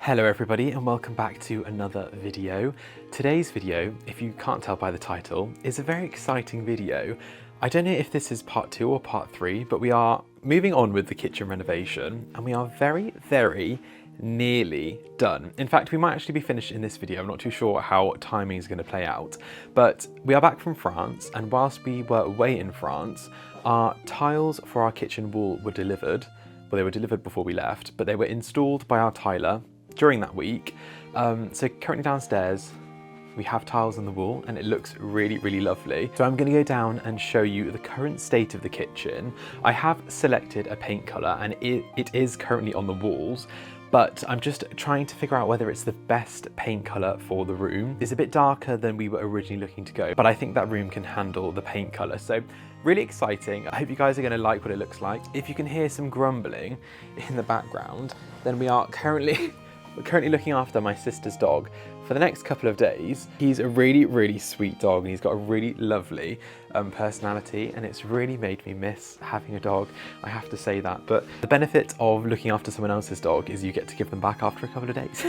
Hello everybody and welcome back to another video. Today's video, if you can't tell by the title, is a very exciting video. I don't know if this is part 2 or part 3, but we are moving on with the kitchen renovation and we are very nearly done. In fact, we might actually be finished in this video. I'm not too sure how timing is going to play out, but we are back from France, and whilst we were away in France, our tiles for our kitchen wall were delivered. Well, they were delivered before we left, but they were installed by our tiler during that week. So currently downstairs, we have tiles on the wall and it looks really lovely. So I'm going to go down and show you the current state of the kitchen. I have selected a paint colour and it is currently on the walls, but I'm just trying to figure out whether it's the best paint colour for the room. It's a bit darker than we were originally looking to go, but I think that room can handle the paint colour. So really exciting. I hope you guys are going to like what it looks like. If you can hear some grumbling in the background, then we are currently looking after my sister's dog for the next couple of days. He's a really sweet dog and he's got a really lovely personality, and it's really made me miss having a dog, I have to say that. But the benefit of looking after someone else's dog is you get to give them back after a couple of days.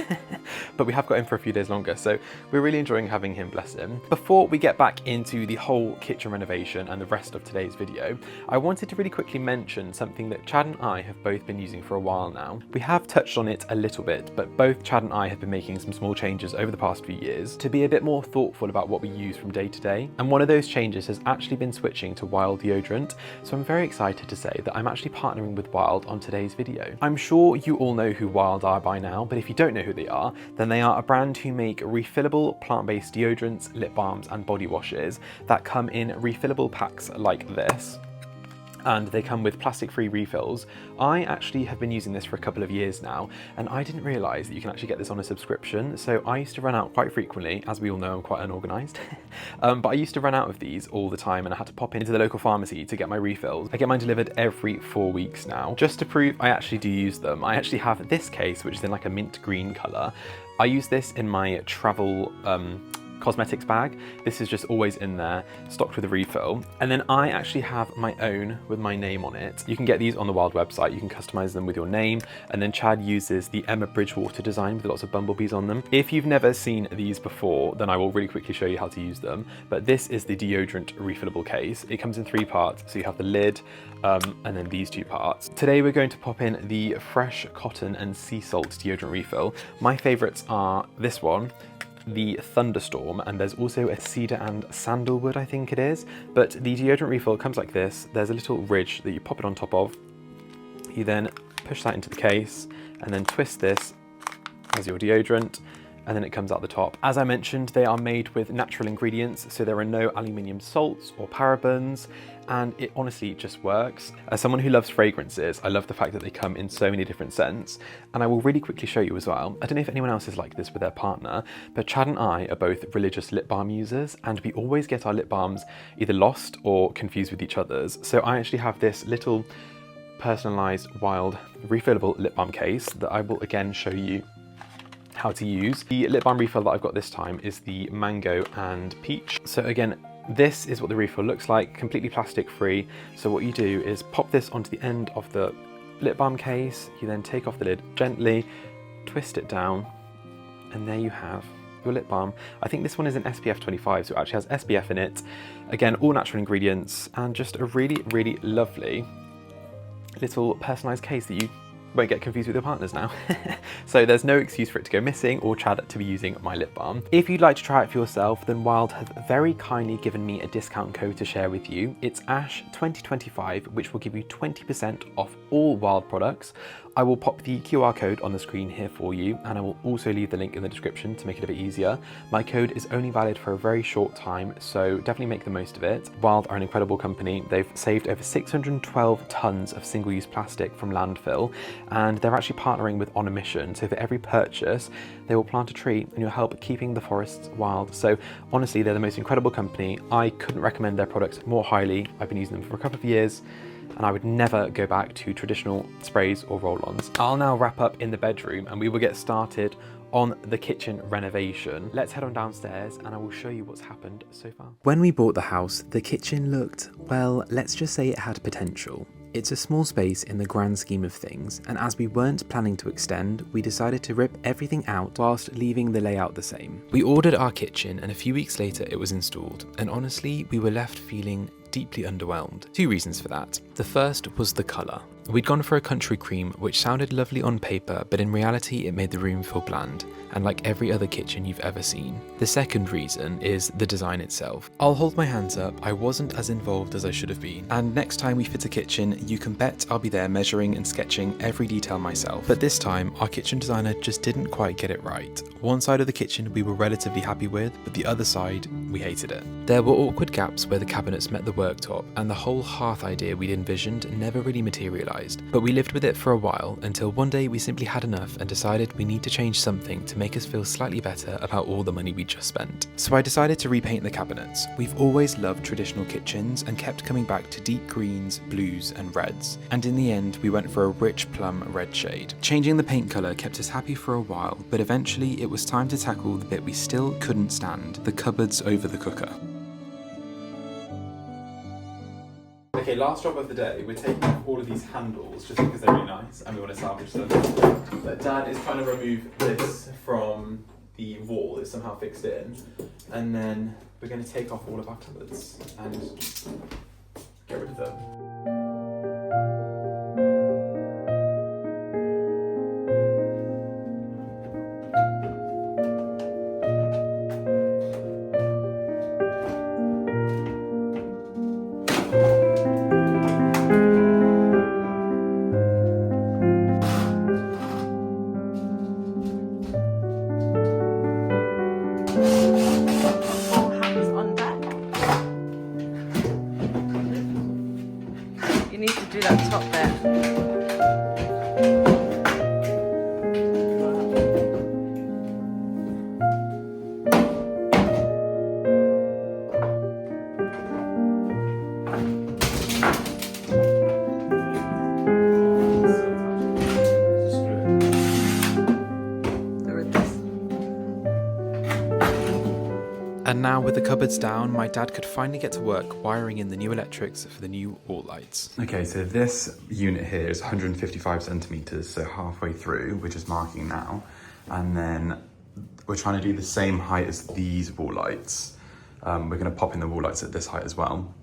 But we have got him for a few days longer, so we're really enjoying having him, bless him. Before we get back into the whole kitchen renovation and the rest of today's video, I wanted to really quickly mention something that Chad and I have both been using for a while now. We have touched on it a little bit, but both Chad and I have been making some small changes over the past few years to be a bit more thoughtful about what we use from day to day. And one of those changes has actually been switching to Wild deodorant. So I'm very excited to say that I'm actually partnering with Wild on today's video. I'm sure you all know who Wild are by now, but if you don't know who they are, then they are a brand who make refillable plant-based deodorants, lip balms and body washes that come in refillable packs like this. And they come with plastic-free refills. I actually have been using this for a couple of years now, and I didn't realise that you can actually get this on a subscription. So I used to run out quite frequently. As we all know, I'm quite unorganised. But I used to run out of these all the time, and I had to pop into the local pharmacy to get my refills. I get mine delivered every 4 weeks now. Just to prove I actually do use them, I actually have this case, which is in like a mint green colour. I use this in my travel cosmetics bag. This is just always in there, stocked with a refill. And then I actually have my own with my name on it. You can get these on the Wild website. You can customize them with your name. And then Chad uses the Emma Bridgewater design with lots of bumblebees on them. If you've never seen these before, then I will really quickly show you how to use them. But this is the deodorant refillable case. It comes in 3 parts. So you have the lid and then these 2 parts. Today we're going to pop in the fresh cotton and sea salt deodorant refill. My favorites are this one, the Thunderstorm, and there's also a cedar and sandalwood, I think it is. But the deodorant refill comes like this. There's a little ridge that you pop it on top of. You then push that into the case and then twist this as your deodorant, and then it comes out the top. As I mentioned, they are made with natural ingredients, so there are no aluminium salts or parabens, and it honestly just works. As someone who loves fragrances, I love the fact that they come in so many different scents, and I will really quickly show you as well. I don't know if anyone else is like this with their partner, but Chad and I are both religious lip balm users, and we always get our lip balms either lost or confused with each other's. So I actually have this little personalized Wild refillable lip balm case that I will again show you how to use. The lip balm refill that I've got this time is the mango and peach. So again, this is what the refill looks like, completely plastic free. So what you do is pop this onto the end of the lip balm case, you then take off the lid gently, twist it down, and there you have your lip balm. I think this one is an SPF 25, so it actually has SPF in it. Again, all natural ingredients, and just a really lovely little personalized case that you won't get confused with your partners now. So there's no excuse for it to go missing or Chad to be using my lip balm. If you'd like to try it for yourself, then Wild have very kindly given me a discount code to share with you. It's ASH2025, which will give you 20% off all Wild products. I will pop the QR code on the screen here for you, and I will also leave the link in the description to make it a bit easier. My code is only valid for a very short time, so definitely make the most of it. Wild are an incredible company. They've saved over 612 tons of single-use plastic from landfill, and they're actually partnering with On a Mission. So for every purchase, they will plant a tree and you'll help keeping the forests wild. So honestly, they're the most incredible company. I couldn't recommend their products more highly. I've been using them for a couple of years, and I would never go back to traditional sprays or roll-ons. I'll now wrap up in the bedroom and we will get started on the kitchen renovation. Let's head on downstairs and I will show you what's happened so far. When we bought the house, the kitchen looked, well, let's just say it had potential. It's a small space in the grand scheme of things, and as we weren't planning to extend, we decided to rip everything out whilst leaving the layout the same. We ordered our kitchen and a few weeks later it was installed, and honestly we were left feeling deeply underwhelmed. Two reasons for that. The first was the colour. We'd gone for a country cream which sounded lovely on paper, but in reality it made the room feel bland and like every other kitchen you've ever seen. The second reason is the design itself. I'll hold my hands up, I wasn't as involved as I should have been, and next time we fit a kitchen you can bet I'll be there measuring and sketching every detail myself. But this time our kitchen designer just didn't quite get it right. One side of the kitchen we were relatively happy with, but the other side we hated it. There were awkward gaps where the cabinets met the worktop, and the whole hearth idea we'd envisioned never really materialised. But we lived with it for a while until one day we simply had enough and decided we need to change something to make us feel slightly better about all the money we just spent. So I decided to repaint the cabinets. We've always loved traditional kitchens and kept coming back to deep greens, blues and reds. And in the end we went for a rich plum red shade. Changing the paint colour kept us happy for a while, but eventually it was time to tackle the bit we still couldn't stand, the cupboards over the cooker. Okay, last job of the day, we're taking off all of these handles just because they're really nice and we want to salvage them. But Dad is trying to remove this from the wall, it's somehow fixed in, and then we're going to take off all of our cupboards and get rid of them. You need to do that top there. And now with the cupboards down, my dad could finally get to work wiring in the new electrics for the new wall lights. Okay, so this unit here is 155 centimeters, so halfway through, we're just marking now. And then we're trying to do the same height as these wall lights. We're gonna pop in the wall lights at this height as well.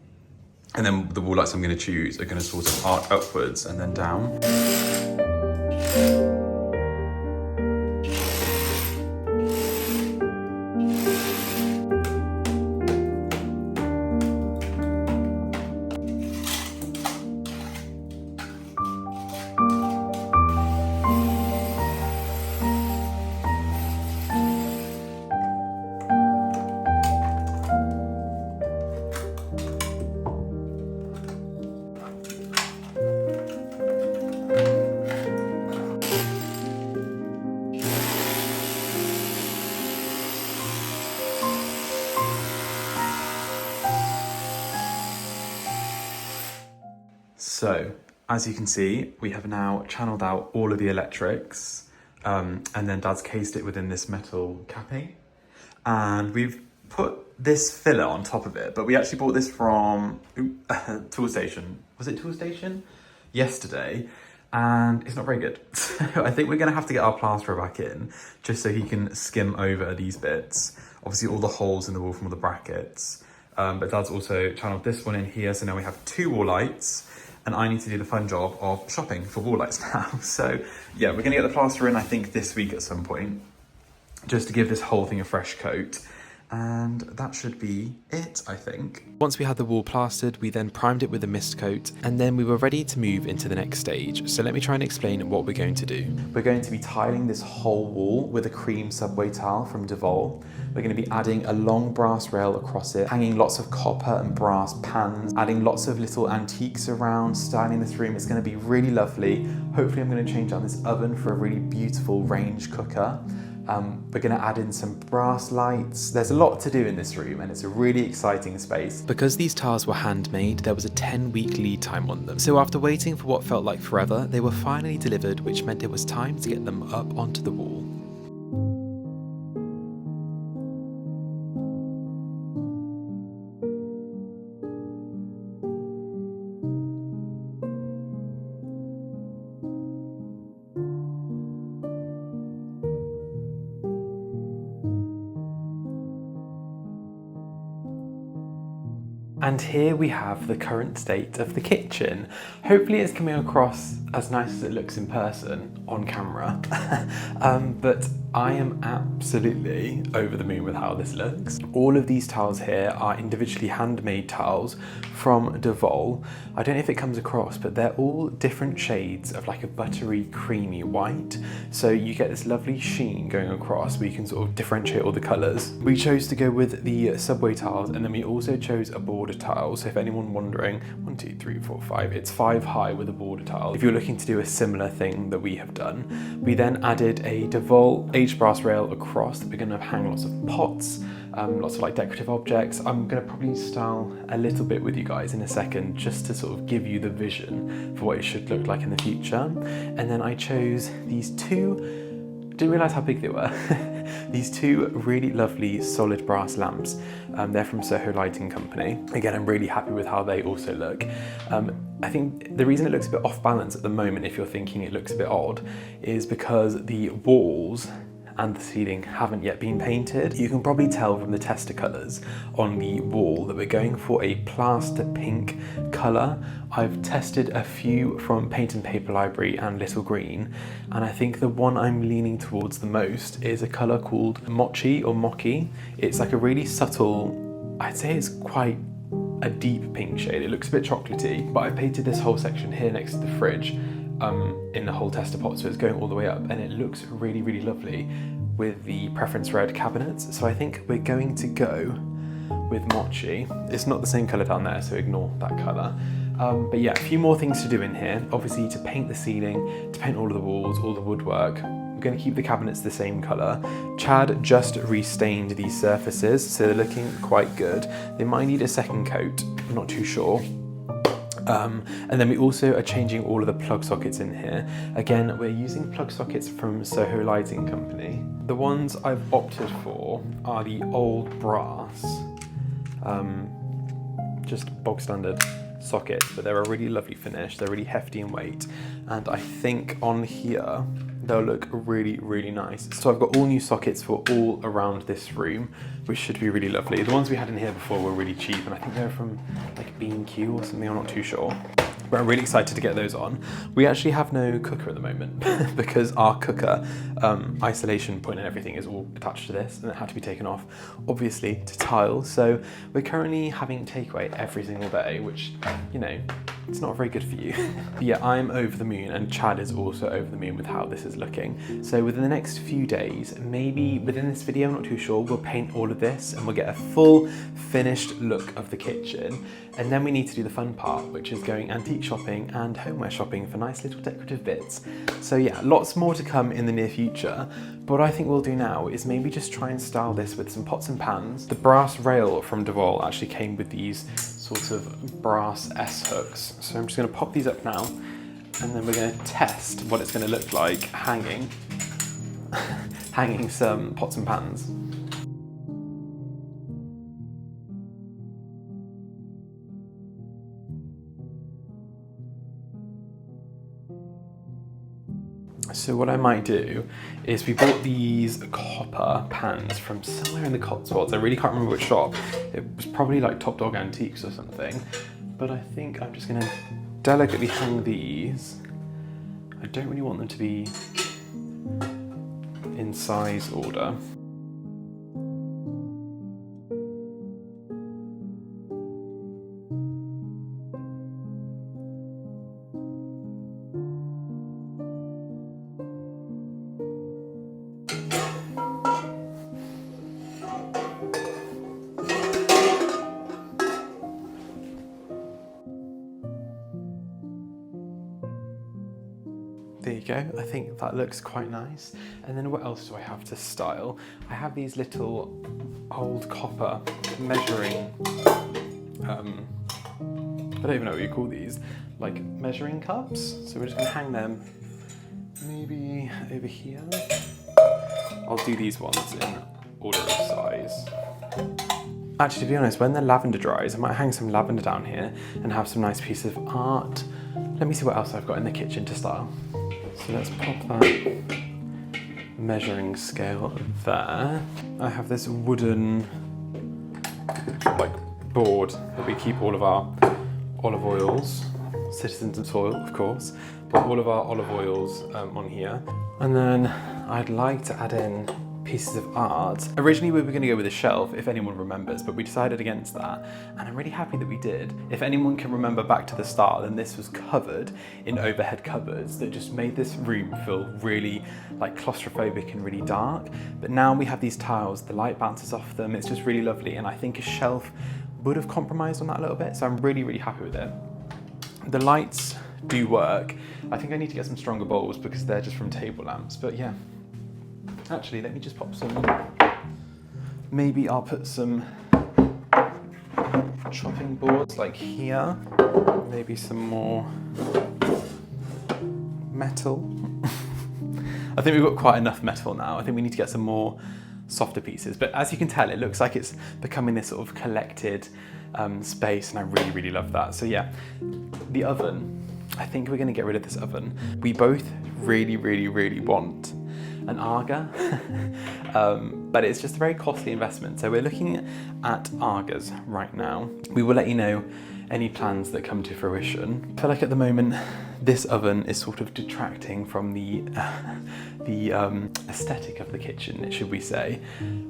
And then the wall lights I'm gonna choose are gonna sort of arc upwards and then down. So, as you can see, we have now channeled out all of the electrics, and then Dad's cased it within this metal capping. And we've put this filler on top of it, but we actually bought this from Tool Station. Was it Tool Station? Yesterday, and it's not very good. So I think we're gonna have to get our plasterer back in, just so he can skim over these bits. Obviously all the holes in the wall from all the brackets. But Dad's also channeled this one in here, so now we have two wall lights. And I need to do the fun job of shopping for wall lights now. So yeah, we're gonna get the plaster in, I think, this week at some point, just to give this whole thing a fresh coat. And that should be it, I think. Once we had the wall plastered, we then primed it with a mist coat, and then we were ready to move into the next stage. So let me try and explain what we're going to do. We're going to be tiling this whole wall with a cream subway tile from Devol. We're going to be adding a long brass rail across it, hanging lots of copper and brass pans, adding lots of little antiques around, styling this room. It's going to be really lovely. Hopefully I'm going to change out this oven for a really beautiful range cooker. We're going to add in some brass lights. There's a lot to do in this room and it's a really exciting space. Because these tiles were handmade, there was a 10-week lead time on them. So after waiting for what felt like forever, they were finally delivered, which meant it was time to get them up onto the wall. And here we have the current state of the kitchen. Hopefully it's coming across as nice as it looks in person on camera. But I am absolutely over the moon with how this looks. All of these tiles here are individually handmade tiles from Devol. I don't know if it comes across, but they're all different shades of like a buttery, creamy white. So you get this lovely sheen going across where you can sort of differentiate all the colors. We chose to go with the subway tiles, and then we also chose a border tile. So if anyone wondering, 1, 2, 3, 4, 5, it's 5 high with a border tile. If you're looking to do a similar thing that we have done, we then added a Devol brass rail across that we're going to hang lots of pots, lots of like decorative objects. I'm going to probably style a little bit with you guys in a second just to sort of give you the vision for what it should look like in the future. And then I chose these two, didn't realise how big they were, these two really lovely solid brass lamps. They're from Soho Lighting Company. Again, I'm really happy with how they also look. I think the reason it looks a bit off balance at the moment, if you're thinking it looks a bit odd, is because the walls and the ceiling haven't yet been painted. You can probably tell from the tester colours on the wall that we're going for a plaster pink colour. I've tested a few from Paint and Paper Library and Little Green, and I think the one I'm leaning towards the most is a colour called Mochi or Mochi. It's like a really subtle, I'd say it's quite a deep pink shade. It looks a bit chocolatey, but I painted this whole section here next to the fridge in the whole tester pot, so it's going all the way up, and it looks really, really lovely with the preference red cabinets. So I think we're going to go with Mochi. It's not the same colour down there, so ignore that colour. But yeah, a few more things to do in here. Obviously to paint the ceiling, to paint all of the walls, all the woodwork. We're going to keep the cabinets the same colour. Chad just restained these surfaces, so they're looking quite good. They might need a second coat, I'm not too sure. And then we also are changing all of the plug sockets in here. Again, we're using plug sockets from Soho Lighting Company. The ones I've opted for are the old brass, just bog standard sockets, but they're a really lovely finish. They're really hefty in weight, and I think on here they'll look really, really nice. So I've got all new sockets for all around this room, which should be really lovely. The ones we had in here before were really cheap, and I think they're from like B&Q or something, I'm not too sure. But I'm really excited to get those on. We actually have no cooker at the moment because our cooker isolation point and everything is all attached to this, and it had to be taken off, obviously, to tile. So we're currently having takeaway every single day, which, you know, it's not very good for you. But yeah, I'm over the moon, and Chad is also over the moon with how this is looking. So within the next few days, maybe within this video, I'm not too sure, we'll paint all of this and we'll get a full finished look of the kitchen. And then we need to do the fun part, which is going antique shopping and homeware shopping for nice little decorative bits. So yeah, lots more to come in the near future. But what I think we'll do now is maybe just try and style this with some pots and pans. The brass rail from Devol actually came with these sort of brass S-hooks. So I'm just gonna pop these up now, and then we're gonna test what it's gonna look like hanging, hanging some pots and pans. So what I might do is we bought these copper pans from somewhere in the Cotswolds. I really can't remember which shop. It was probably like Top Dog Antiques or something. But I think I'm just gonna delicately hang these. I don't really want them to be in size order. There you go, I think that looks quite nice. And then what else do I have to style? I have these little old copper measuring, I don't even know what you call these, like measuring cups. So we're just gonna hang them maybe over here. I'll do these ones in order of size. Actually, to be honest, when the lavender dries, I might hang some lavender down here and have some nice piece of art. Let me see what else I've got in the kitchen to style. So let's pop that measuring scale there. I have this wooden like board that we keep all of our olive oils, citizens of soil, of course, but all of our olive oils on here. And then I'd like to add in pieces of art. Originally we were going to go with a shelf, if anyone remembers, but we decided against that, and I'm really happy that we did. If anyone can remember back to the start, then this was covered in overhead cupboards that just made this room feel really like claustrophobic and really dark. But now we have these tiles, the light bounces off them, it's just really lovely, and I think a shelf would have compromised on that a little bit, so I'm really, really happy with it. The lights do work. I think I need to get some stronger bulbs because they're just from table lamps, but yeah. Actually, let me just pop some, maybe I'll put some chopping boards like here, maybe some more metal. I think we've got quite enough metal now. I think we need to get some more softer pieces, but as you can tell, it looks like it's becoming this sort of collected space, and I really, really love that. So yeah, the oven, I think we're gonna get rid of this oven. We both really, really, really want an Arga, but it's just a very costly investment. So we're looking at Argas right now. We will let you know any plans that come to fruition. I feel like at the moment, this oven is sort of detracting from the aesthetic of the kitchen, should we say.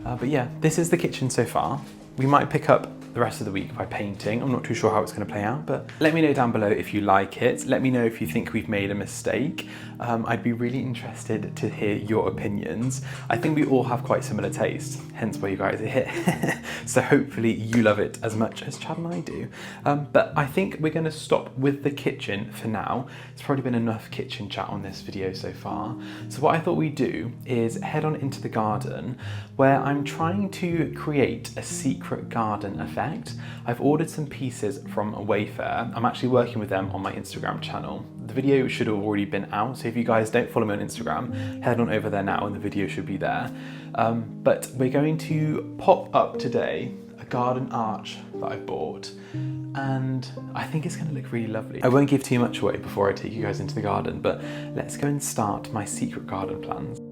But yeah, this is the kitchen so far. We might pick up the rest of the week by painting. I'm not too sure how it's going to play out, but let me know down below if you like it. Let me know if you think we've made a mistake. I'd be really interested to hear your opinions. I think we all have quite similar tastes, hence why you guys are here. So hopefully you love it as much as Chad and I do. But I think we're going to stop with the kitchen for now. It's probably been enough kitchen chat on this video so far. So what I thought we'd do is head on into the garden, where I'm trying to create a secret garden effect. I've ordered some pieces from Wayfair. I'm actually working with them on my Instagram channel. The video should have already been out, so if you guys don't follow me on Instagram, head on over there now and the video should be there. But we're going to pop up today a garden arch that I bought, and I think it's going to look really lovely. I won't give too much away before I take you guys into the garden, but let's go and start my secret garden plans.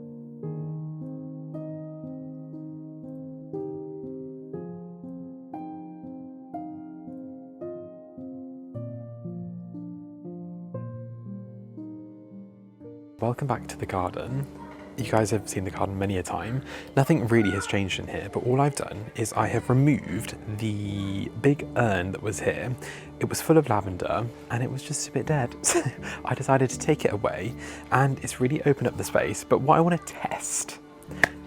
Welcome back to the garden. You guys have seen the garden many a time. Nothing really has changed in here, but all I've done is I have removed the big urn that was here. It was full of lavender and it was just a bit dead. So I decided to take it away, and it's really opened up the space. But what I want to test,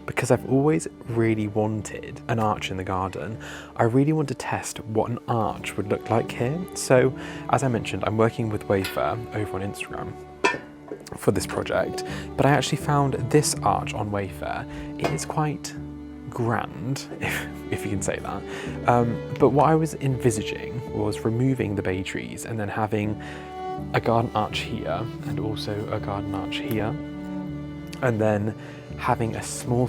because I've always really wanted an arch in the garden, I really want to test what an arch would look like here. So as I mentioned, I'm working with Wayfair over on Instagram for this project, but I actually found this arch on Wayfair. It is quite grand, if you can say that. But what I was envisaging was removing the bay trees and then having a garden arch here and also a garden arch here, and then having a small,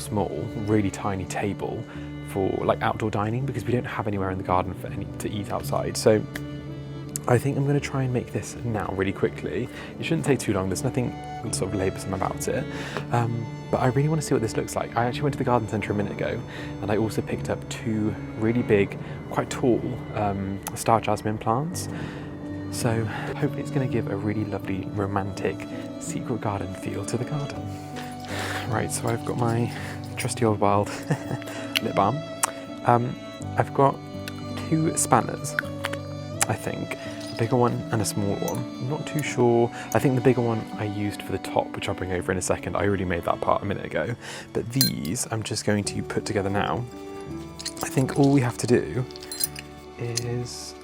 really tiny table for like outdoor dining, because we don't have anywhere in the garden for to eat outside. So I think I'm going to try and make this now really quickly. It shouldn't take too long, there's nothing sort of laboursome about it. But I really want to see what this looks like. I actually went to the garden centre a minute ago, and I also picked up 2 really big, quite tall star jasmine plants. So hopefully it's going to give a really lovely, romantic, secret garden feel to the garden. Right, so I've got my trusty old wild lip balm. I've got 2 spanners, I think. A bigger one and a smaller one. I'm not too sure. I think the bigger one I used for the top, which I'll bring over in a second. I already made that part a minute ago. But these I'm just going to put together now. I think all we have to do is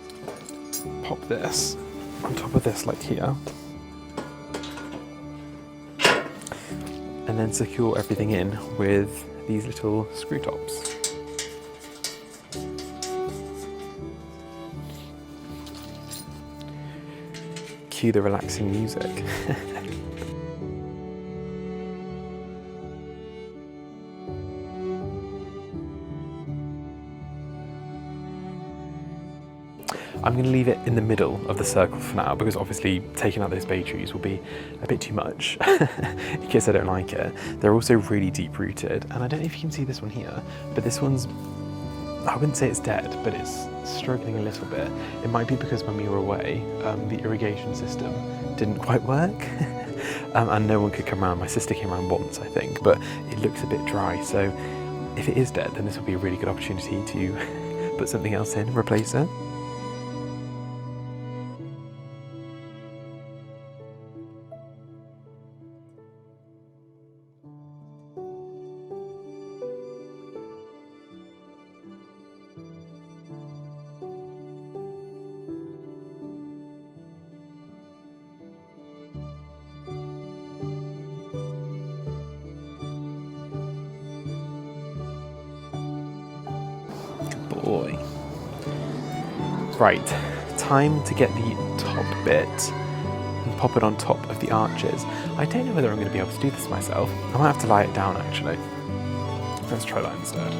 pop this on top of this, like here. And then secure everything in with these little screw tops. Cue the relaxing music. I'm going to leave it in the middle of the circle for now, because obviously taking out those bay trees will be a bit too much in case I don't like it. They're also really deep rooted, and I don't know if you can see this one here, but this one's I wouldn't say it's dead, but it's struggling a little bit. It might be because when we were away, the irrigation system didn't quite work and no one could come around. My sister came around once, I think, but it looks a bit dry. So if it is dead, then this will be a really good opportunity to put something else in, replace it. Boy. Right, time to get the top bit and pop it on top of the arches. I don't know whether I'm going to be able to do this myself. I might have to lie it down actually. Let's try that instead.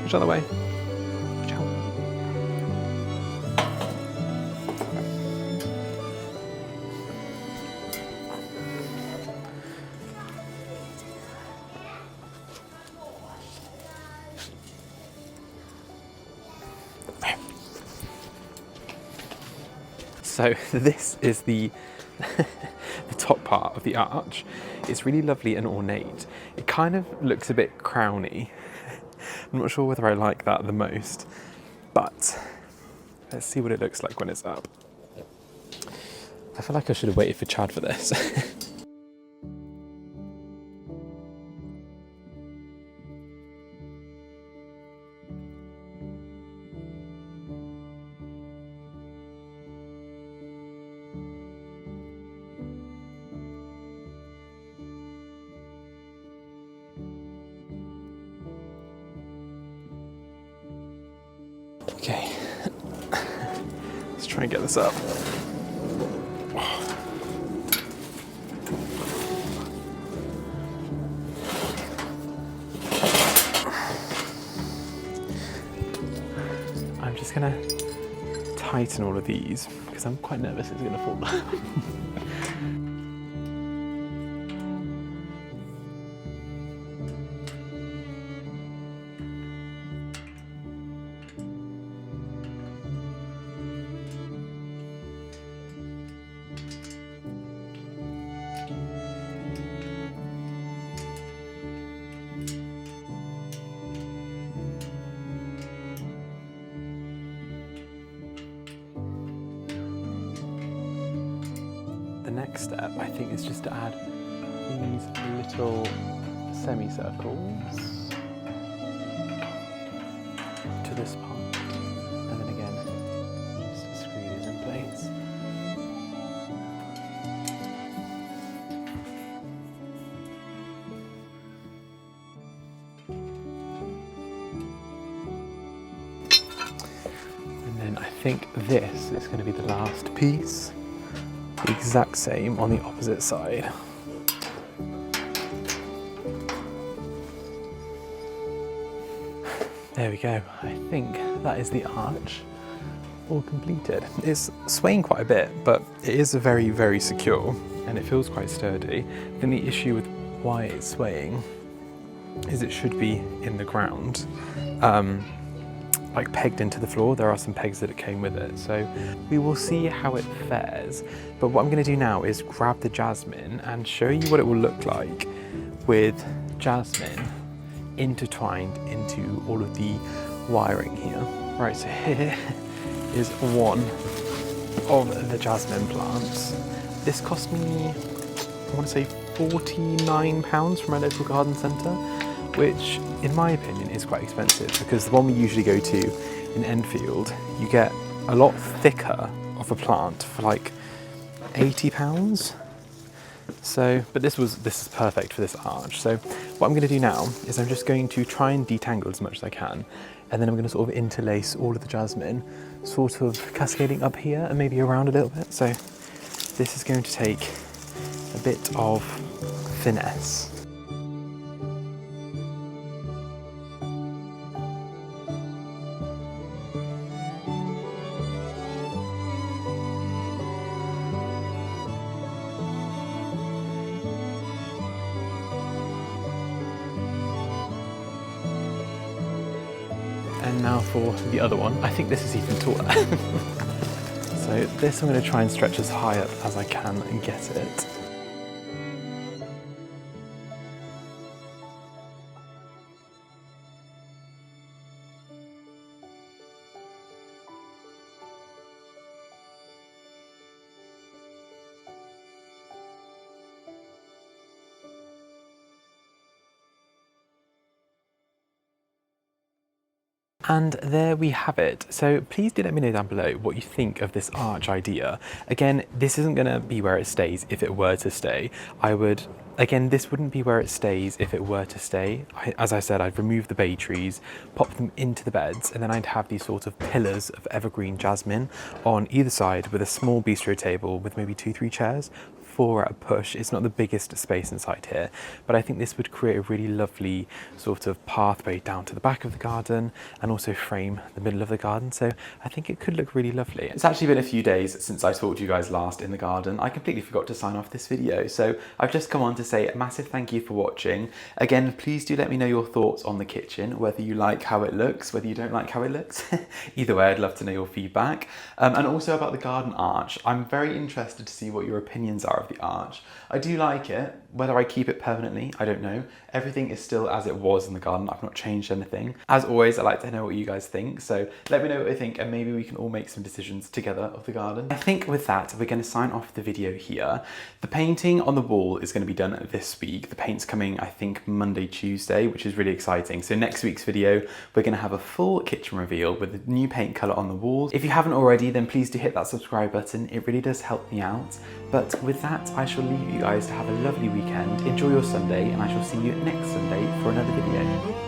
Which other way? Watch out. So this is the the top part of the arch. It's really lovely and ornate. It kind of looks a bit crowny. I'm not sure whether I like that the most, but let's see what it looks like when it's up. I feel like I should have waited for Chad for this. Okay, let's try and get this up. I'm just gonna tighten all of these because I'm quite nervous it's gonna fall down. The next step, I think, is just to add these little semicircles to this part, and then again, just screw these in place. And then I think this is going to be the last piece. The exact same on the opposite side. There we go. I think that is the arch all completed. It's swaying quite a bit, but it is very, very secure and it feels quite sturdy. I think the issue with why it's swaying is it should be in the ground, like pegged into the floor. There are some pegs that it came with it, so we will see how it fares. But what I'm going to do now is grab the jasmine and show you what it will look like with jasmine intertwined into all of the wiring here. Right, so here is one of the jasmine plants. This cost me, I want to say £49 from my local garden centre, which in my opinion is quite expensive because the one we usually go to in Enfield, you get a lot thicker of a plant for like £80. So, but this is perfect for this arch. So what I'm going to do now is I'm just going to try and detangle as much as I can, and then I'm going to sort of interlace all of the jasmine, sort of cascading up here and maybe around a little bit. So this is going to take a bit of finesse. And now for the other one. I think this is even taller. So this I'm going to try and stretch as high up as I can and get it. And there we have it. So please do let me know down below what you think of this arch idea. Again, this isn't gonna be where it stays if it were to stay. Again, this wouldn't be where it stays if it were to stay. As I said, I'd remove the bay trees, pop them into the beds, and then I'd have these sort of pillars of evergreen jasmine on either side with a small bistro table with maybe 2-3 chairs. 4 at a push. It's not the biggest space inside here, but I think this would create a really lovely sort of pathway down to the back of the garden and also frame the middle of the garden. So I think it could look really lovely. It's actually been a few days since I talked to you guys last in the garden. I completely forgot to sign off this video. So I've just come on to say a massive thank you for watching. Again, please do let me know your thoughts on the kitchen, whether you like how it looks, whether you don't like how it looks. Either way, I'd love to know your feedback. And also about the garden arch. I'm very interested to see what your opinions are of the arch. I do like it. Whether I keep it permanently, I don't know. Everything is still as it was in the garden. I've not changed anything. As always, I like to know what you guys think. So let me know what you think and maybe we can all make some decisions together of the garden. I think with that, we're going to sign off the video here. The painting on the wall is going to be done this week. The paint's coming, I think, Monday, Tuesday, which is really exciting. So next week's video, we're going to have a full kitchen reveal with the new paint colour on the walls. If you haven't already, then please do hit that subscribe button. It really does help me out. But with that, I shall leave you guys to have a lovely weekend. Enjoy your Sunday, and I shall see you next Sunday for another video.